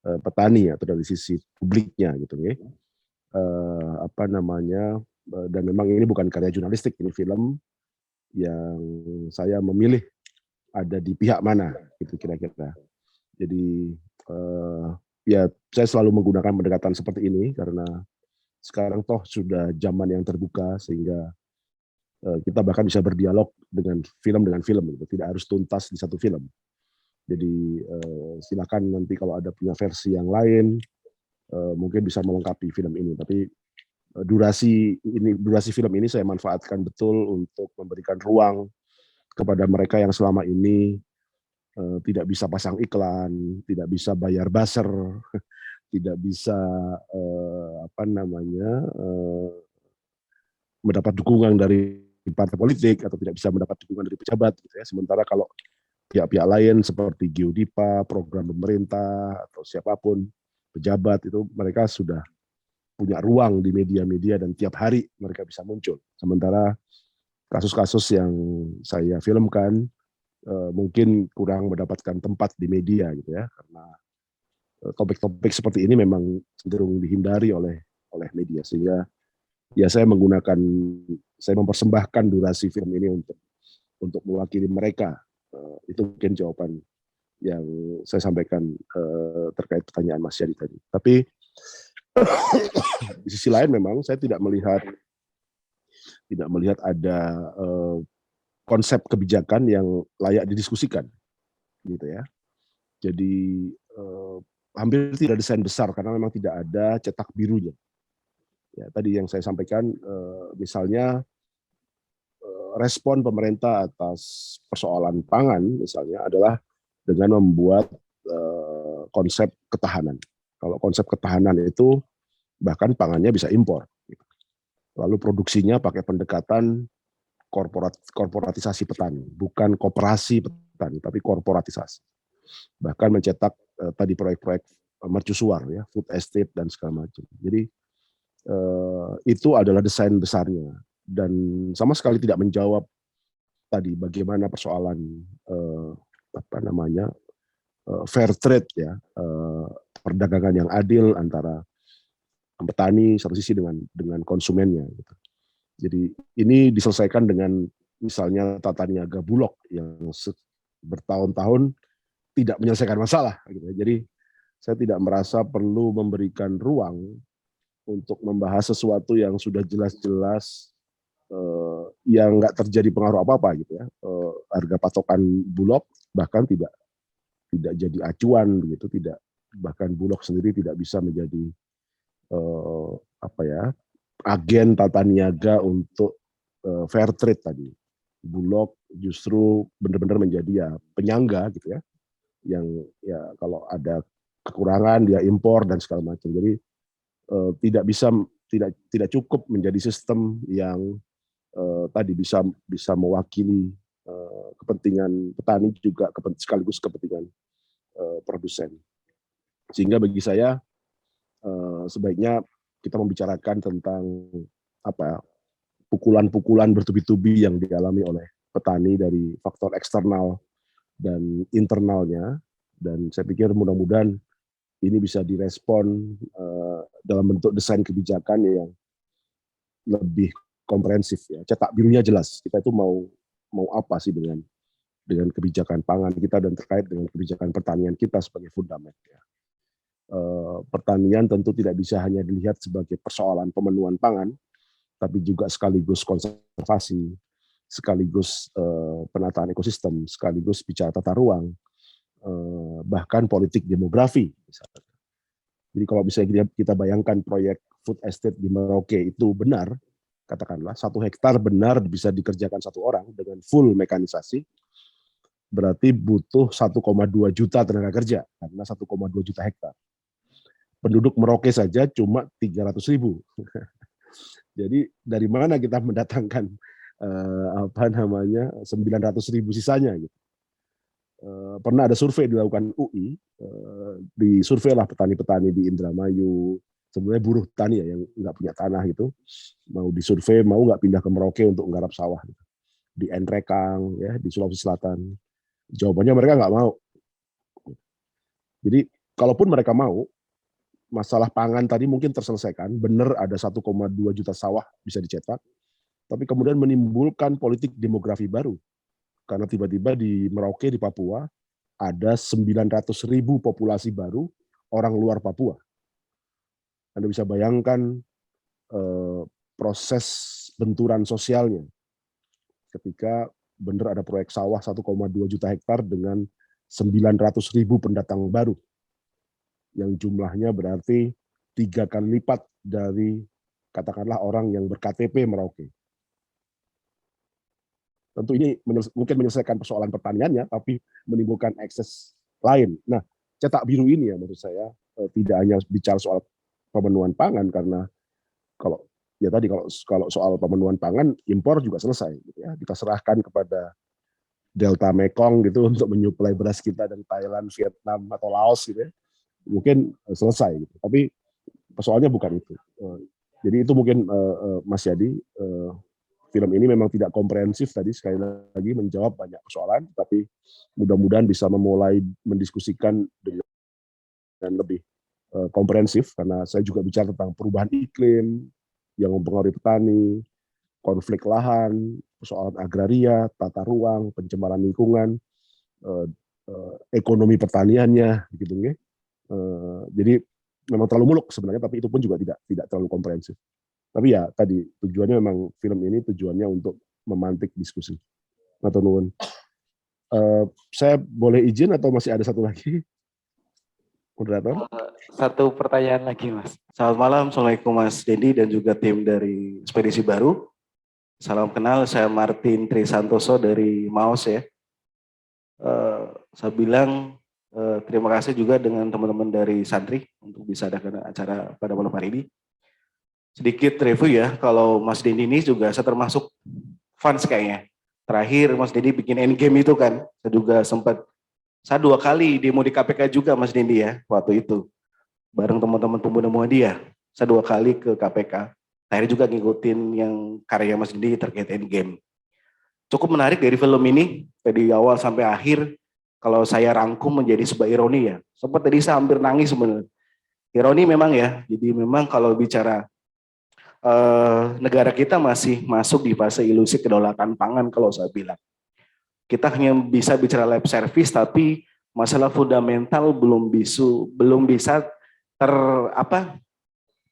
petani atau dari sisi publiknya gitu ya. Dan memang ini bukan karya jurnalistik, ini film yang saya memilih ada di pihak mana gitu kira-kira. Jadi ya saya selalu menggunakan pendekatan seperti ini karena sekarang toh sudah zaman yang terbuka sehingga kita bahkan bisa berdialog dengan film gitu. Tidak harus tuntas di satu film. Jadi silakan nanti kalau ada punya versi yang lain mungkin bisa melengkapi film ini. Tapi durasi film ini saya manfaatkan betul untuk memberikan ruang kepada mereka yang selama ini tidak bisa pasang iklan, tidak bisa bayar buzzer, tidak bisa mendapat dukungan dari partai politik atau tidak bisa mendapat dukungan dari pejabat. Gitu ya. Sementara kalau pihak-pihak lain seperti Geodipa, program pemerintah atau siapapun pejabat itu mereka sudah punya ruang di media-media dan tiap hari mereka bisa muncul. Sementara kasus-kasus yang saya filmkan mungkin kurang mendapatkan tempat di media gitu ya, karena topik-topik seperti ini memang cenderung dihindari oleh media, sehingga ya saya mempersembahkan durasi film ini untuk mewakili mereka. Itu mungkin jawaban yang saya sampaikan terkait pertanyaan Mas Yadi tadi. Tapi di sisi lain memang saya tidak melihat ada konsep kebijakan yang layak didiskusikan, gitu ya. Jadi hampir tidak desain besar karena memang tidak ada cetak birunya. Ya, tadi yang saya sampaikan, misalnya respon pemerintah atas persoalan pangan misalnya adalah dengan membuat konsep ketahanan. Kalau konsep ketahanan itu bahkan pangannya bisa impor. Lalu produksinya pakai pendekatan korporatisasi petani, bukan koperasi petani, tapi korporatisasi. Bahkan mencetak tadi proyek-proyek mercusuar, ya, food estate dan segala macam. Jadi itu adalah desain besarnya dan sama sekali tidak menjawab tadi bagaimana persoalan fair trade, ya, perdagangan yang adil antara petani satu sisi dengan konsumennya. Gitu. Jadi ini diselesaikan dengan misalnya tata niaga Bulog yang bertahun-tahun tidak menyelesaikan masalah. Gitu. Jadi saya tidak merasa perlu memberikan ruang untuk membahas sesuatu yang sudah jelas-jelas yang nggak terjadi pengaruh apa-apa gitu ya. Harga patokan Bulog bahkan tidak jadi acuan begitu, bahkan Bulog sendiri tidak bisa menjadi agen tata niaga untuk fair trade tadi. Bulog justru benar-benar menjadi ya penyangga gitu ya, yang ya kalau ada kekurangan dia impor dan segala macam. Jadi tidak cukup menjadi sistem yang tadi bisa mewakili kepentingan petani juga sekaligus kepentingan produsen. Sehingga bagi saya sebaiknya kita membicarakan tentang pukulan-pukulan bertubi-tubi yang dialami oleh petani dari faktor eksternal dan internalnya, dan saya pikir mudah-mudahan ini bisa direspon dalam bentuk desain kebijakan yang lebih komprehensif ya. Cetak birunya jelas. Kita itu mau apa sih dengan kebijakan pangan kita dan terkait dengan kebijakan pertanian kita sebagai fundament ya. Pertanian tentu tidak bisa hanya dilihat sebagai persoalan pemenuhan pangan, tapi juga sekaligus konservasi, sekaligus penataan ekosistem, sekaligus bicara tata ruang, bahkan politik demografi. Misalnya. Jadi kalau misalnya kita bayangkan proyek food estate di Merauke itu benar, katakanlah 1 hektar benar bisa dikerjakan 1 orang dengan full mekanisasi, berarti butuh 1,2 juta tenaga kerja, karena 1,2 juta hektar. Penduduk Merauke saja cuma 300.000. Jadi dari mana kita mendatangkan 900.000 sisanya gitu. Pernah ada survei dilakukan UI, disurveilah petani-petani di Indramayu, sebenarnya buruh tani ya yang nggak punya tanah gitu, mau disurvei mau nggak pindah ke Merauke untuk nggarap sawah gitu. Di Nrekang ya di Sulawesi Selatan, jawabannya mereka nggak mau. Jadi kalaupun mereka mau, masalah pangan tadi mungkin terselesaikan, benar ada 1,2 juta sawah bisa dicetak, tapi kemudian menimbulkan politik demografi baru. Karena tiba-tiba di Merauke, di Papua, ada 900.000 populasi baru orang luar Papua. Anda bisa bayangkan proses benturan sosialnya ketika benar ada proyek sawah 1,2 juta hektar dengan 900.000 pendatang baru, yang jumlahnya berarti 3 kali lipat dari katakanlah orang yang ber-KTP Merauke. Tentu ini mungkin menyelesaikan persoalan pertaniannya, tapi menimbulkan ekses lain. Nah, cetak biru ini ya menurut saya tidak hanya bicara soal pemenuhan pangan, karena kalau soal pemenuhan pangan impor juga selesai, gitu ya. Kita serahkan kepada Delta Mekong gitu untuk menyuplai beras kita dari Thailand, Vietnam atau Laos gitu ya. Mungkin selesai gitu. Tapi persoalannya bukan itu. Jadi itu mungkin Mas Yadi, film ini memang tidak komprehensif tadi, sekali lagi menjawab banyak persoalan, tapi mudah-mudahan bisa memulai mendiskusikan dengan lebih komprehensif, karena saya juga bicara tentang perubahan iklim yang mempengaruhi petani, konflik lahan, persoalan agraria, tata ruang, pencemaran lingkungan, ekonomi pertaniannya, gitu ya. Jadi memang terlalu muluk sebenarnya, tapi itu pun juga tidak terlalu komprehensif. Tapi ya tadi tujuannya memang film ini tujuannya untuk memantik diskusi. Matur nuwun. Saya boleh izin atau masih ada satu lagi? Moderator? Satu pertanyaan lagi, Mas. Selamat malam, Assalamualaikum Mas Dendi dan juga tim dari Ekspedisi Baru. Salam kenal, saya Martin Trisantoso dari MAOS ya. Saya bilang terima kasih juga dengan teman-teman dari Santri untuk bisa adakan acara pada malam hari ini. Sedikit review ya, kalau Mas Dendi ini juga saya termasuk fans kayaknya. Terakhir Mas Dendi bikin Endgame itu kan, saya 2 kali demo di KPK juga Mas Dendi ya, waktu itu. Bareng teman-teman pemuda Muhammadiyah, saya 2 kali ke KPK. Akhirnya juga ngikutin yang karya Mas Dendi terkait Endgame. Cukup menarik dari film ini, dari awal sampai akhir, kalau saya rangkum menjadi sebuah ironi ya. Sempat tadi saya hampir nangis sebenarnya. Ironi memang ya, jadi memang kalau bicara negara kita masih masuk di fase ilusi kedaulatan pangan kalau saya bilang. Kita hanya bisa bicara lab service, tapi masalah fundamental belum bisa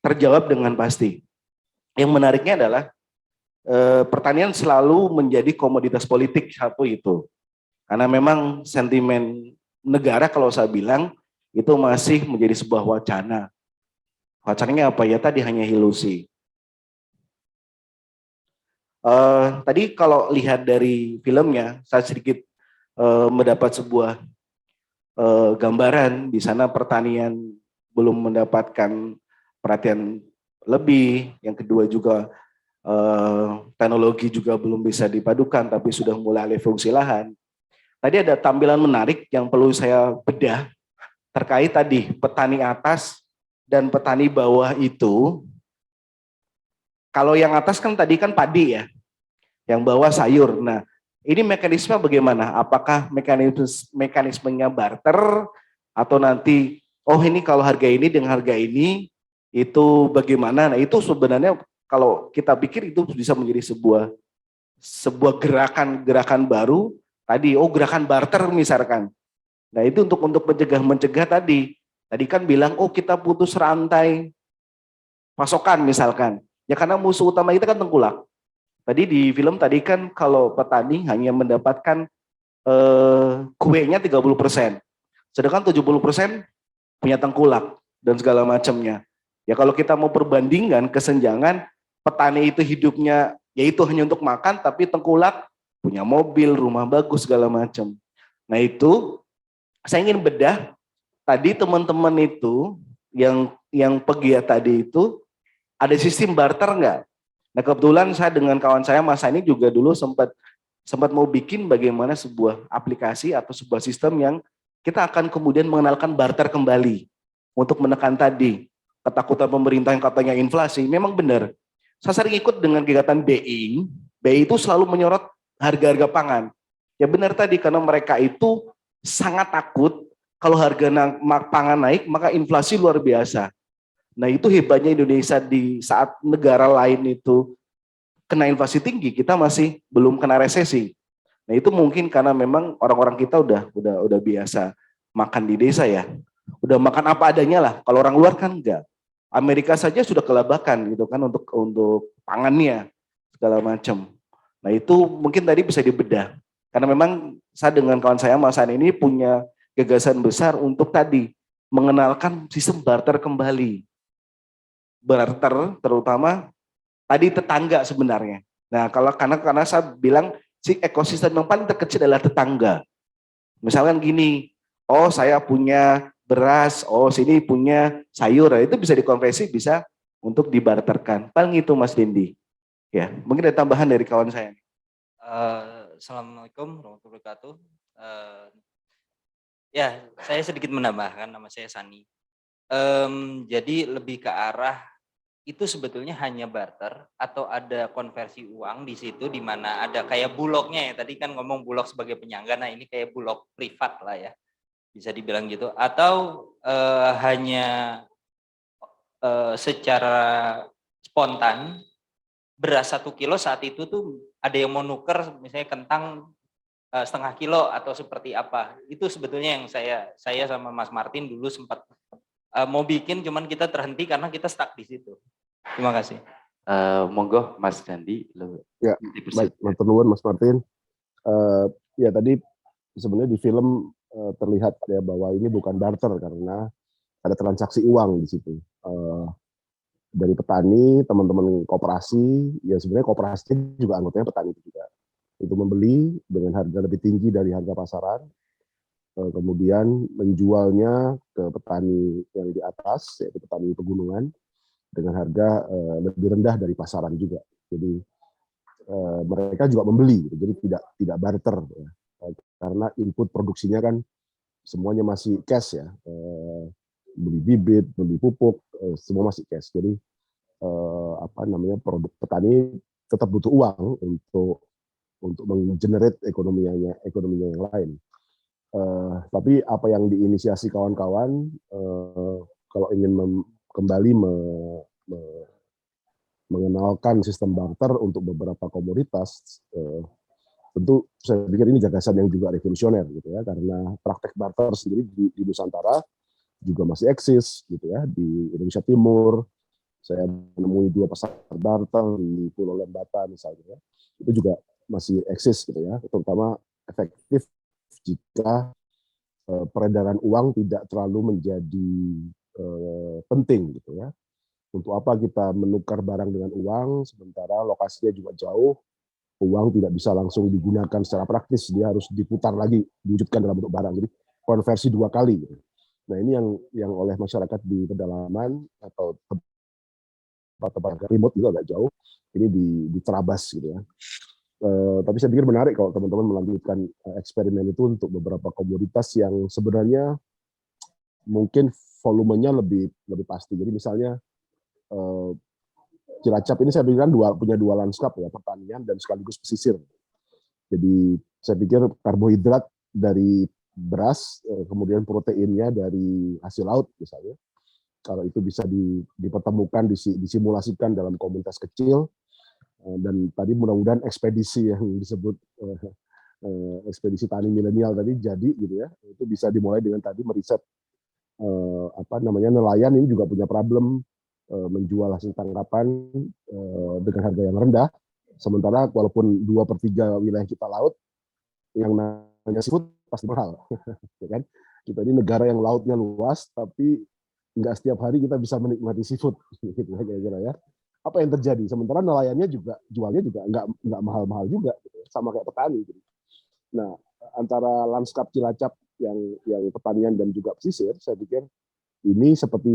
terjawab dengan pasti. Yang menariknya adalah pertanian selalu menjadi komoditas politik, satu itu. Karena memang sentimen negara kalau saya bilang itu masih menjadi sebuah wacana. Wacananya apa ya tadi hanya ilusi. Tadi kalau lihat dari filmnya, saya sedikit mendapat sebuah gambaran di sana pertanian belum mendapatkan perhatian lebih. Yang kedua juga teknologi juga belum bisa dipadukan, tapi sudah mulai alih fungsi lahan. Tadi ada tampilan menarik yang perlu saya bedah terkait tadi petani atas dan petani bawah itu. Kalau yang atas kan tadi kan padi ya, yang bawah sayur. Nah, ini mekanisme bagaimana? Apakah mekanismenya barter atau nanti oh ini kalau harga ini dengan harga ini itu bagaimana? Nah, itu sebenarnya kalau kita pikir itu bisa menjadi sebuah gerakan baru tadi. Oh, gerakan barter misalkan. Nah, itu untuk mencegah tadi. Tadi kan bilang oh kita putus rantai pasokan misalkan. Ya karena musuh utama kita kan tengkulak. Tadi di film tadi kan kalau petani hanya mendapatkan kuenya 30%. Sedangkan 70% punya tengkulak dan segala macamnya. Ya kalau kita mau perbandingan kesenjangan, petani itu hidupnya yaitu hanya untuk makan, tapi tengkulak punya mobil, rumah bagus segala macam. Nah itu saya ingin bedah tadi teman-teman itu yang pegiat tadi itu ada sistem barter enggak? Nah kebetulan saya dengan kawan saya Mas Sani juga dulu sempat mau bikin bagaimana sebuah aplikasi atau sebuah sistem yang kita akan kemudian mengenalkan barter kembali untuk menekan tadi ketakutan pemerintah yang katanya inflasi. Memang benar. Saya sering ikut dengan kegiatan BI. BI itu selalu menyorot harga-harga pangan. Ya benar tadi karena mereka itu sangat takut kalau harga pangan naik maka inflasi luar biasa. Nah itu hebatnya Indonesia di saat negara lain itu kena inflasi tinggi, kita masih belum kena resesi. Nah itu mungkin karena memang orang-orang kita udah biasa makan di desa ya, udah makan apa adanya lah. Kalau orang luar kan enggak. Amerika saja sudah kelabakan gitu kan untuk pangannya segala macam. Nah itu mungkin tadi bisa dibedah. Karena memang saya dengan kawan saya Mas An ini punya gagasan besar untuk tadi mengenalkan sistem barter kembali. Barter terutama tadi tetangga sebenarnya. Nah, karena saya bilang si ekosistem yang paling terkecil adalah tetangga. Misalkan gini, oh saya punya beras, oh sini punya sayur, nah, itu bisa dikonversi, bisa untuk dibarterkan. Paling itu Mas Dendi. Ya, mungkin ada tambahan dari kawan saya. Assalamualaikum warahmatullahi wabarakatuh. Ya, saya sedikit menambahkan, nama saya Sani. Jadi lebih ke arah itu sebetulnya hanya barter atau ada konversi uang di situ di mana ada kayak bulognya ya. Tadi kan ngomong bulog sebagai penyangga, nah ini kayak bulog privat lah ya. Bisa dibilang gitu. Atau hanya secara spontan beras 1 kilo saat itu tuh ada yang mau nuker misalnya kentang setengah kilo atau seperti apa. Itu sebetulnya yang saya sama Mas Martin dulu sempat mau bikin, cuman kita terhenti karena kita stuck di situ. Terima kasih. Monggo Mas Dandi. Ya, baik, matur nuwun Mas Martin. Ya tadi sebenarnya di film terlihat ya bahwa ini bukan barter karena ada transaksi uang di situ. Dari petani, teman-teman koperasi, ya sebenarnya koperasi juga anggotanya petani juga. Itu membeli dengan harga lebih tinggi dari harga pasaran, kemudian menjualnya ke petani yang di atas, yaitu petani pegunungan, dengan harga lebih rendah dari pasaran juga. Jadi mereka juga membeli, jadi tidak barter, ya. Karena input produksinya kan semuanya masih cash ya, beli bibit, beli pupuk, semua masih cash. Jadi produk petani tetap butuh uang untuk menggenerate ekonominya yang lain. Tapi apa yang diinisiasi kawan-kawan, kalau ingin kembali mengenalkan sistem barter untuk beberapa komoditas, tentu saya pikir ini gagasan yang juga revolusioner gitu ya, karena praktek barter sendiri di Nusantara juga masih eksis gitu ya. Di Indonesia Timur saya menemui 2 pasar barter di Pulau Lembata misalnya, itu juga masih eksis gitu ya, terutama efektif jika peredaran uang tidak terlalu menjadi penting gitu ya. Untuk apa kita menukar barang dengan uang sementara lokasinya juga jauh, uang tidak bisa langsung digunakan secara praktis, dia harus diputar lagi, diwujudkan dalam bentuk barang, jadi konversi 2 kali gitu. Nah ini yang oleh masyarakat di pedalaman atau tempat remote itu agak jauh, ini diterabas gitu ya. Tapi saya pikir menarik kalau teman-teman melanjutkan eksperimen itu untuk beberapa komoditas yang sebenarnya mungkin volumenya lebih pasti. Jadi misalnya Cilacap ini saya pikir kan punya dua lanskap ya, pertanian dan sekaligus pesisir. Jadi saya pikir karbohidrat dari beras, kemudian proteinnya dari hasil laut misalnya. Kalau itu bisa dipertemukan, disimulasikan dalam komunitas kecil, dan tadi mudah-mudahan ekspedisi yang disebut ekspedisi tani milenial tadi jadi gitu ya, itu bisa dimulai dengan tadi meriset nelayan ini juga punya problem menjual hasil tangkapan dengan harga yang rendah, sementara walaupun 2/3 wilayah kita laut, yang namanya seafood pasti mahal, ya kan? Kita ini negara yang lautnya luas, tapi nggak setiap hari kita bisa menikmati seafood, gitu ya kira-kira ya. Apa yang terjadi? Sementara nelayannya juga jualnya juga nggak mahal-mahal juga, gitu, sama kayak petani. Gitu. Nah, antara lanskap Cilacap yang pertanian dan juga pesisir, saya pikir ini seperti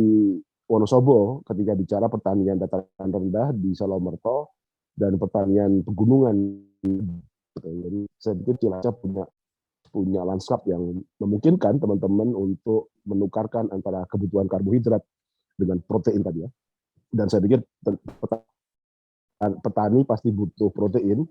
Wonosobo ketika bicara pertanian dataran rendah di Salomerto dan pertanian pegunungan. Jadi saya pikir Cilacap punya lanskap yang memungkinkan teman-teman untuk menukarkan antara kebutuhan karbohidrat dengan protein tadi ya. Dan saya pikir petani pasti butuh protein,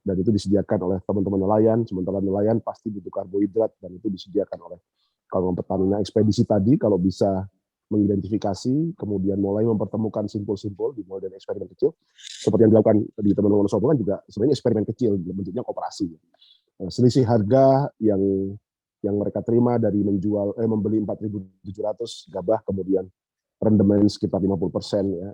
dan itu disediakan oleh teman-teman nelayan, sementara nelayan pasti butuh karbohidrat dan itu disediakan oleh kalau petani. Nah, ekspedisi tadi kalau bisa mengidentifikasi, kemudian mulai mempertemukan simpul-simpul, dimulai dari eksperimen kecil, seperti yang dilakukan di teman-teman Wonosobo kan juga sebenarnya eksperimen kecil, bentuknya koperasi. Selisih harga yang mereka terima dari membeli 4.700 gabah, kemudian rendemen sekitar 50% ya,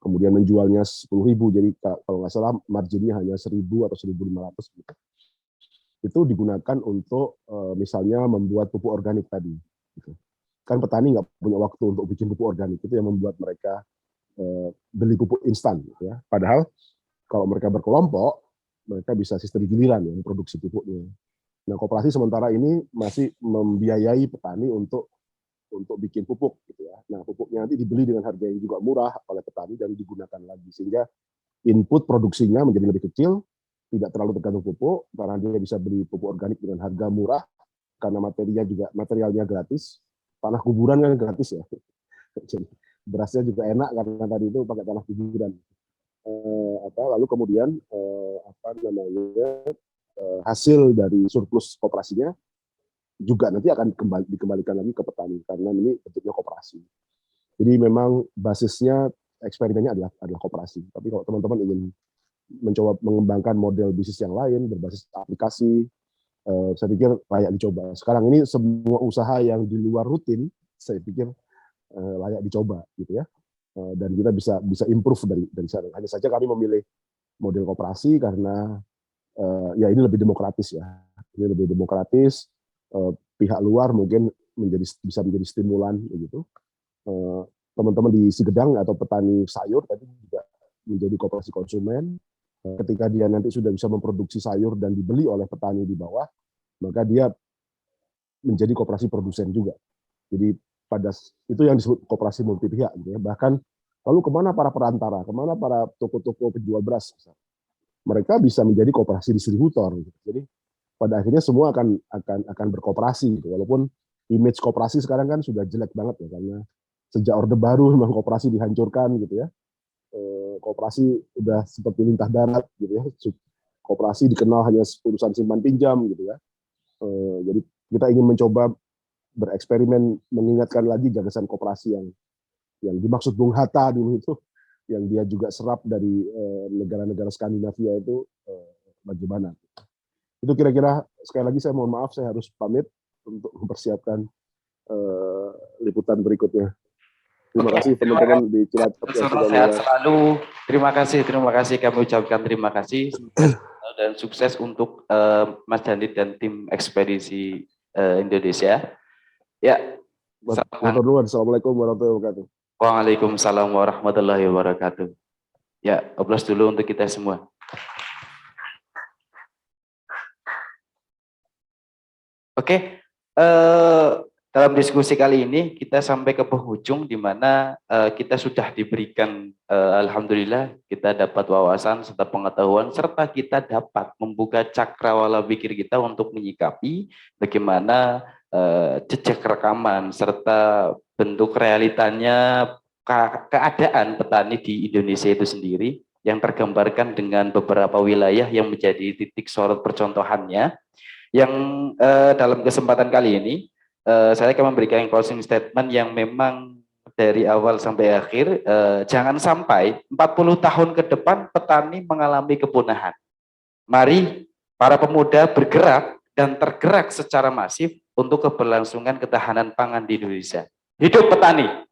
kemudian menjualnya 10.000, jadi kalau nggak salah marginnya hanya 1.000 atau 1.500 gitu. Itu digunakan untuk misalnya membuat pupuk organik tadi. Gitu. Kan petani nggak punya waktu untuk bikin pupuk organik, itu yang membuat mereka beli pupuk instan. Gitu ya. Padahal kalau mereka berkelompok, mereka bisa sistem giliran yang produksi pupuknya. Nah, koperasi sementara ini masih membiayai petani untuk bikin pupuk. Gitu ya. Nah, pupuknya nanti dibeli dengan harga yang juga murah oleh petani dan digunakan lagi. Sehingga input produksinya menjadi lebih kecil, tidak terlalu tergantung pupuk, karena dia bisa beli pupuk organik dengan harga murah, karena materialnya gratis. Tanah kuburan kan gratis ya. Jadi berasnya juga enak karena tadi itu pakai tanah kuburan. Lalu kemudian hasil dari surplus koperasinya juga nanti akan dikembalikan lagi ke petani karena ini bentuknya koperasi. Jadi memang basisnya eksperimennya adalah koperasi. Tapi kalau teman-teman ingin mencoba mengembangkan model bisnis yang lain berbasis aplikasi, saya pikir layak dicoba. Sekarang ini semua usaha yang di luar rutin, saya pikir layak dicoba, gitu ya. Dan kita bisa improve dari sana. Hanya saja kami memilih model koperasi karena ya ini lebih demokratis ya. Ini lebih demokratis. Pihak luar mungkin bisa menjadi stimulan, gitu. Teman-teman di Sigedang atau petani sayur tadi juga menjadi koperasi konsumen. Ketika dia nanti sudah bisa memproduksi sayur dan dibeli oleh petani di bawah, maka dia menjadi koperasi produsen juga. Jadi itu yang disebut koperasi multi pihak. Gitu ya. Bahkan lalu kemana para perantara, kemana para toko-toko penjual beras? Mereka bisa menjadi koperasi distributor. Gitu. Jadi pada akhirnya semua akan berkooperasi. Gitu. Walaupun image koperasi sekarang kan sudah jelek banget ya, karena sejak Orde Baru memang koperasi dihancurkan gitu ya. Koperasi udah seperti lintah darat gitu ya. Koperasi dikenal hanya urusan simpan pinjam gitu ya. Jadi kita ingin mencoba bereksperimen mengingatkan lagi gagasan koperasi yang dimaksud Bung Hatta dulu itu, yang dia juga serap dari negara-negara Skandinavia itu bagaimana. Itu kira-kira, sekali lagi saya mohon maaf, saya harus pamit untuk mempersiapkan liputan berikutnya. Terima kasih teman-teman di Cilacap yang sudah sehat selalu. Terima kasih. Kami ucapkan terima kasih dan sukses untuk Mas Dandi dan tim ekspedisi Indonesia. Ya. Assalamualaikum warahmatullahi wabarakatuh. Waalaikumsalam warahmatullahi wabarakatuh. Ya, aplaus dulu untuk kita semua. Oke. Dalam diskusi kali ini kita sampai ke penghujung di mana kita sudah diberikan alhamdulillah kita dapat wawasan serta pengetahuan serta kita dapat membuka cakrawala pikir kita untuk menyikapi bagaimana jejak rekaman serta bentuk realitanya keadaan petani di Indonesia itu sendiri yang tergambarkan dengan beberapa wilayah yang menjadi titik sorot percontohannya. Yang dalam kesempatan kali ini saya akan memberikan closing statement yang memang dari awal sampai akhir jangan sampai 40 tahun ke depan petani mengalami kepunahan. Mari para pemuda bergerak dan tergerak secara masif untuk keberlangsungan ketahanan pangan di Indonesia. Hidup petani!